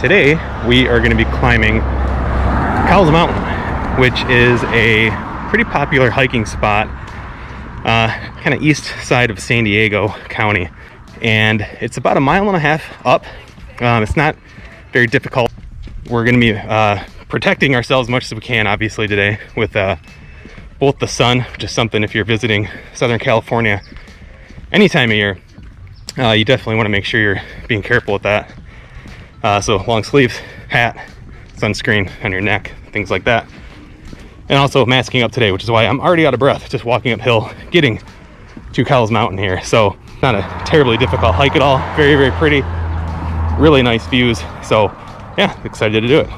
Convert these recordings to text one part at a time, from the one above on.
today we are going to be climbing Cowles Mountain, which is a pretty popular hiking spot, kind of east side of San Diego County, and it's about 1.5 miles up. It's not very difficult. We're going to be protecting ourselves as much as we can, obviously, today with both the sun, which is something if you're visiting Southern California any time of year, you definitely want to make sure you're being careful with that. So long sleeves, hat, sunscreen on your neck, things like that. And also masking up today, which is why I'm already out of breath just walking uphill getting to Cowles Mountain here. So not a terribly difficult hike at all. Very, very pretty, really nice views. So yeah, excited to do it.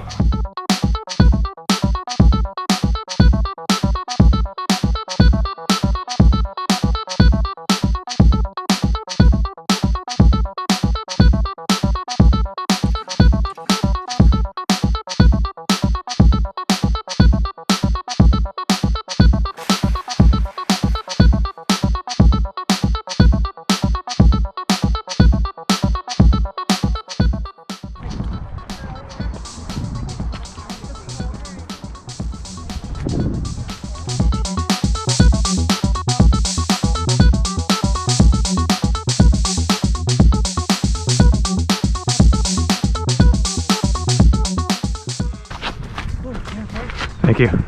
Thank you.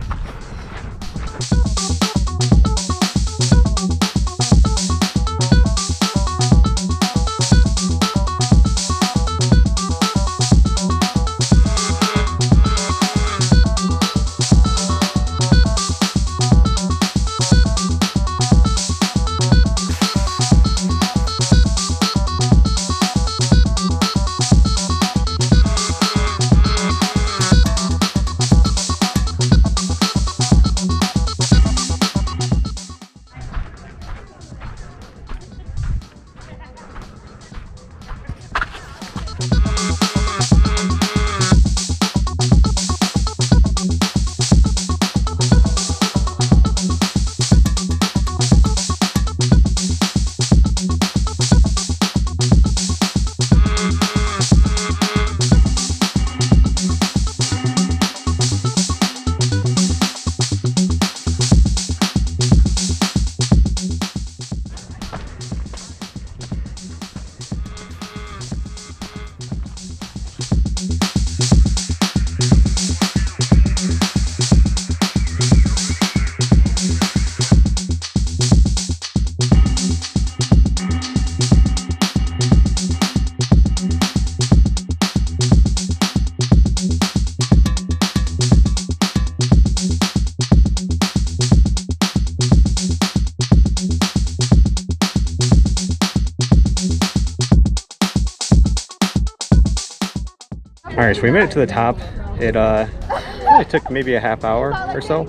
All right, so we made it to the top. It probably took maybe a half hour or so.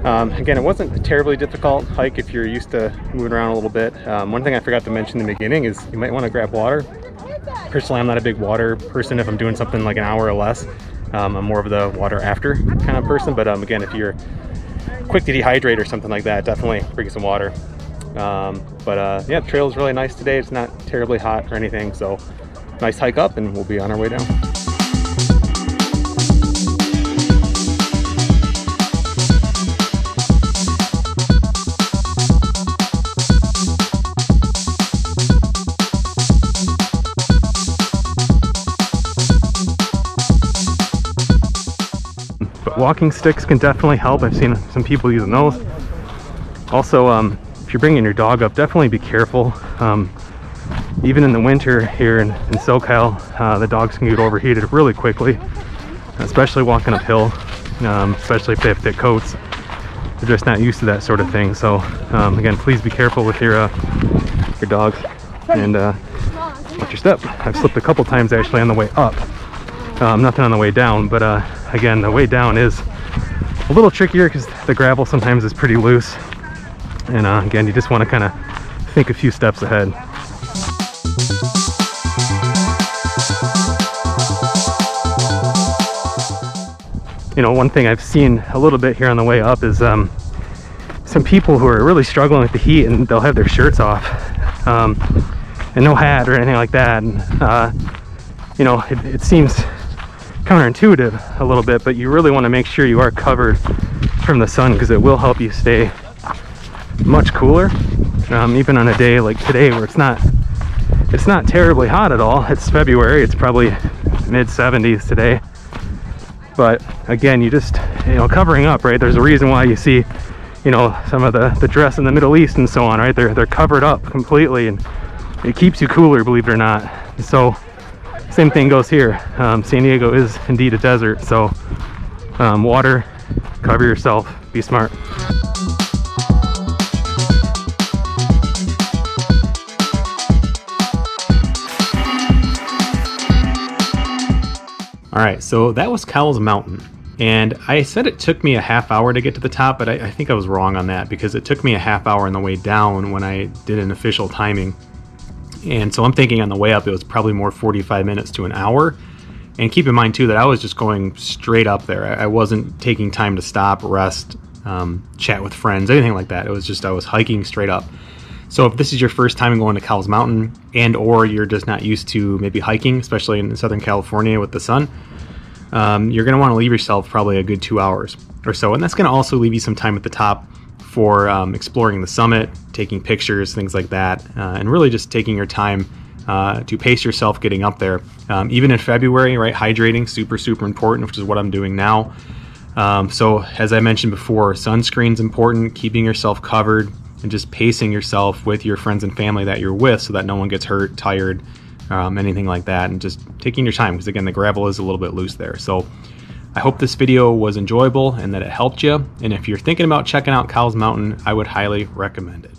Again, it wasn't a terribly difficult hike if you're used to moving around a little bit. One thing I forgot to mention in the beginning is you might want to grab water. Personally, I'm not a big water person if I'm doing something like an hour or less. I'm more of the water after kind of person, but again, if you're quick to dehydrate or something like that, definitely bring some water. Yeah, the trail is really nice today. It's not terribly hot or anything, so nice hike up and we'll be on our way down. But walking sticks can definitely help. I've seen some people using those. Also, if you're bringing your dog up, definitely be careful. Even in the winter here in SoCal, the dogs can get overheated really quickly, especially walking uphill, especially if they have thick coats. They're just not used to that sort of thing. So again, please be careful with your dogs and watch your step. I've slipped a couple times actually on the way up. Nothing on the way down, but again, the way down is a little trickier because the gravel sometimes is pretty loose. And again, you just want to kind of think a few steps ahead. You know, one thing I've seen a little bit here on the way up is some people who are really struggling with the heat, and they'll have their shirts off and no hat or anything like that. And you know, it seems counterintuitive a little bit, but you really want to make sure you are covered from the sun, because it will help you stay much cooler, even on a day like today where it's not terribly hot at all. It's February, it's probably mid 70s today, but again, you just, you know, covering up, right? There's a reason why you see, you know, some of the dress in the Middle East and so on, right? They're covered up completely, and it keeps you cooler, believe it or not. So same thing goes here. San Diego is indeed a desert, so water, cover yourself, be smart. All right, so that was Cowles Mountain, and I said it took me a half hour to get to the top, but I think I was wrong on that, because it took me a half hour on the way down when I did an official timing. And so I'm thinking on the way up it was probably more 45 minutes to an hour. And keep in mind too that I was just going straight up there. I wasn't taking time to stop, rest, chat with friends, anything like that. It was just, I was hiking straight up. So if this is your first time going to Cowles Mountain, and or you're just not used to maybe hiking, especially in Southern California with the sun, you're going to want to leave yourself probably a good 2 hours or so. And that's going to also leave you some time at the top for exploring the summit, taking pictures, things like that, and really just taking your time to pace yourself getting up there. Even in February, right, hydrating, super important, which is what I'm doing now. So as I mentioned before, sunscreen's important, keeping yourself covered, and just pacing yourself with your friends and family that you're with so that no one gets hurt, tired, anything like that, and just taking your time, because again, the gravel is a little bit loose there. So I hope this video was enjoyable and that it helped you. And if you're thinking about checking out Cowles Mountain, I would highly recommend it.